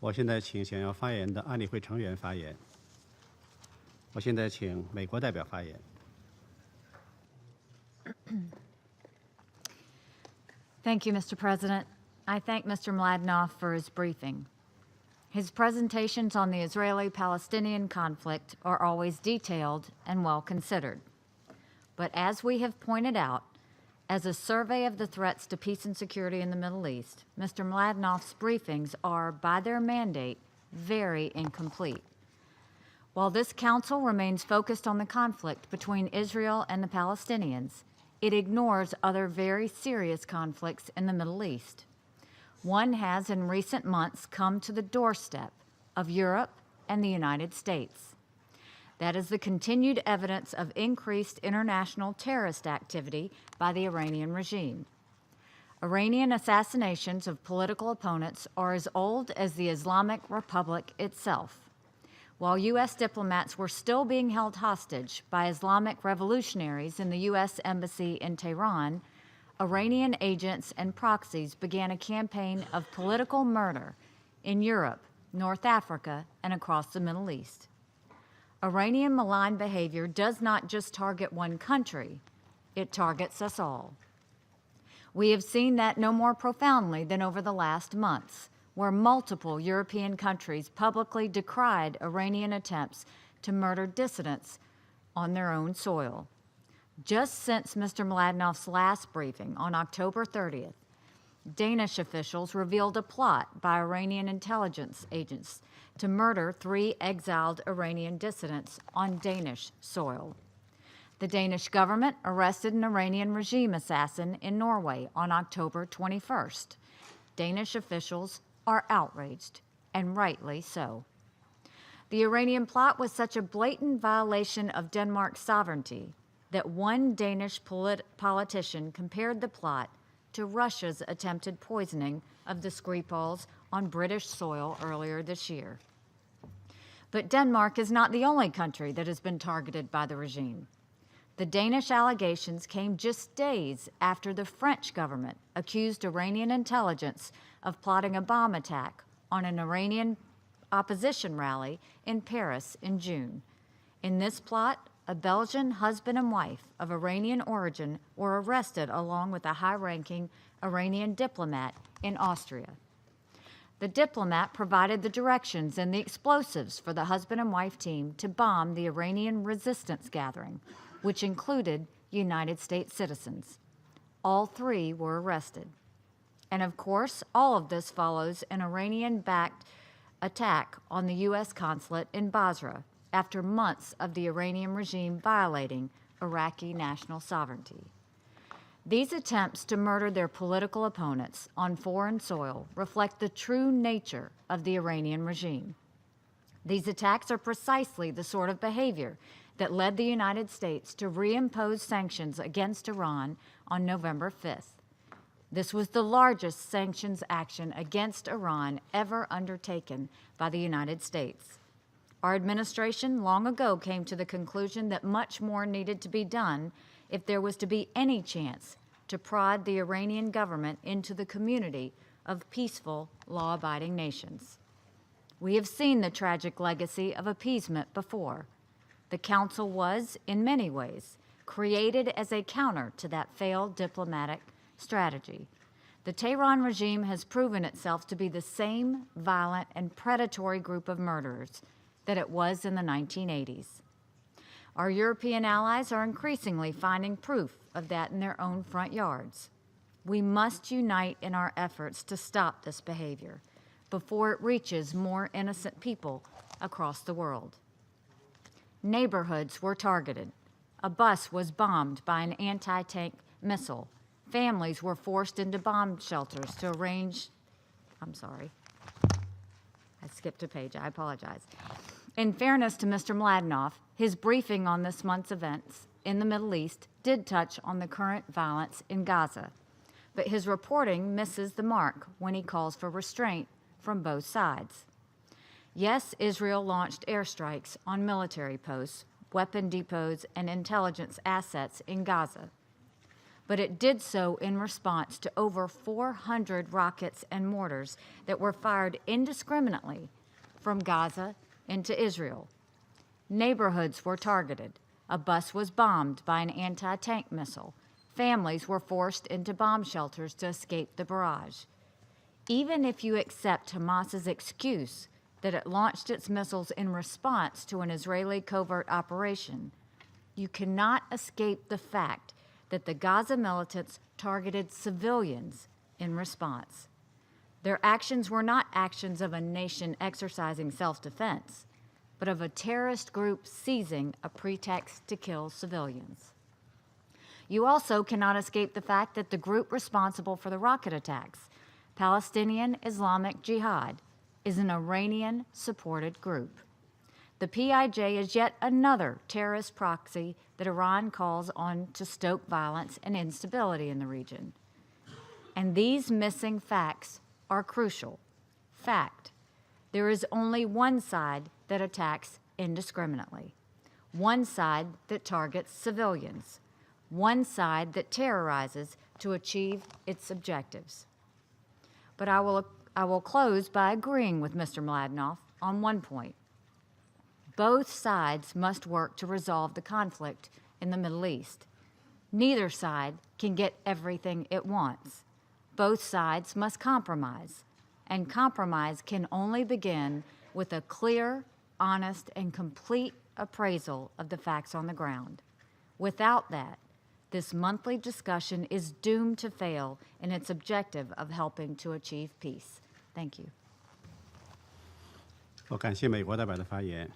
我现在请想要发言的安理会成员发言。我现在请美国代表发言。Thank you, Mr. President. I thank Mr. Mladenoff for his briefing. His presentations on the Israeli-Palestinian conflict are always detailed and well considered. But as we have pointed out, as a survey of the threats to peace and security in the Middle East, Mr. Mladenoff's briefings are, by their mandate, very incomplete. While this council remains focused on the conflict between Israel and the Palestinians, it ignores other very serious conflicts in the Middle East. One has in recent months come to the doorstep of Europe and the United States. That is the continued evidence of increased international terrorist activity by the Iranian regime. Iranian assassinations of political opponents are as old as the Islamic Republic itself. While U.S. diplomats were still being held hostage by Islamic revolutionaries in the U.S. Embassy in Tehran, Iranian agents and proxies began a campaign of political murder in Europe, North Africa, and across the Middle East. Iranian malign behavior does not just target one country, it targets us all. We have seen that no more profoundly than over the last months, where multiple European countries publicly decried Iranian attempts to murder dissidents on their own soil. Just since Mr. Mladenoff's last briefing on October 30th, Danish officials revealed a plot by Iranian intelligence agents to murder 3 exiled Iranian dissidents on Danish soil. The Danish government arrested an Iranian regime assassin in Norway on October 21st. Danish officials are outraged, and rightly so. The Iranian plot was such a blatant violation of Denmark's sovereignty that one Danish politician compared the plot to Russia's attempted poisoning of the Skripals on British soil earlier this year. But Denmark is not the only country that has been targeted by the regime. The Danish allegations came just days after the French government accused Iranian intelligence of plotting a bomb attack on an Iranian opposition rally in Paris in June. In this plot, a Belgian husband and wife of Iranian origin were arrested along with a high-ranking Iranian diplomat in Austria. The diplomat provided the directions and the explosives for the husband and wife team to bomb the Iranian resistance gathering, which included United States citizens. All 3 were arrested. And of course, all of this follows an Iranian-backed attack on the U.S. consulate in Basra after months of the Iranian regime violating Iraqi national sovereignty. These attempts to murder their political opponents on foreign soil reflect the true nature of the Iranian regime. These attacks are precisely the sort of behavior that led the United States to reimpose sanctions against Iran on November 5th. This was the largest sanctions action against Iran ever undertaken by the United States. Our administration long ago came to the conclusion that much more needed to be done if there was to be any chance to prod the Iranian government into the community of peaceful, law-abiding nations. We have seen the tragic legacy of appeasement before. The Council was, in many ways, created as a counter to that failed diplomatic strategy. The Tehran regime has proven itself to be the same violent and predatory group of murderers that it was in the 1980s. Our European allies are increasingly finding proof of that in their own front yards. We must unite in our efforts to stop this behavior before it reaches more innocent people across the world. Neighborhoods were targeted. A bus was bombed by an anti-tank missile. Families were forced into bomb shelters to arrange, I skipped a page, I apologize. In fairness to Mr. Mladenoff, his briefing on this month's events in the Middle East did touch on the current violence in Gaza, but his reporting misses the mark when he calls for restraint from both sides. Yes, Israel launched airstrikes on military posts, weapon depots, and intelligence assets in Gaza. but it did so in response to over 400 rockets and mortars that were fired indiscriminately from Gaza into Israel. Neighborhoods were targeted. A bus was bombed by an anti-tank missile. Families were forced into bomb shelters to escape the barrage. Even if you accept Hamas's excuse that it launched its missiles in response to an Israeli covert operation, you cannot escape the fact that the Gaza militants targeted civilians in response. Their actions were not actions of a nation exercising self-defense, but of a terrorist group seizing a pretext to kill civilians. You also cannot escape the fact that the group responsible for the rocket attacks, Palestinian Islamic Jihad, is an Iranian-supported group. The PIJ is yet another terrorist proxy that Iran calls on to stoke violence and instability in the region. And these missing facts are crucial. Fact: there is only one side that attacks indiscriminately, one side that targets civilians, one side that terrorizes to achieve its objectives. But I will close by agreeing with Mr. Mladenoff on one point. Both sides must work to resolve the conflict in the Middle East. Neither side can get everything it wants. Both sides must compromise, and compromise can only begin with a clear, honest, and complete appraisal of the facts on the ground. Without that, this monthly discussion is doomed to fail in its objective of helping to achieve peace. Thank you. 我感谢美国代表的发言。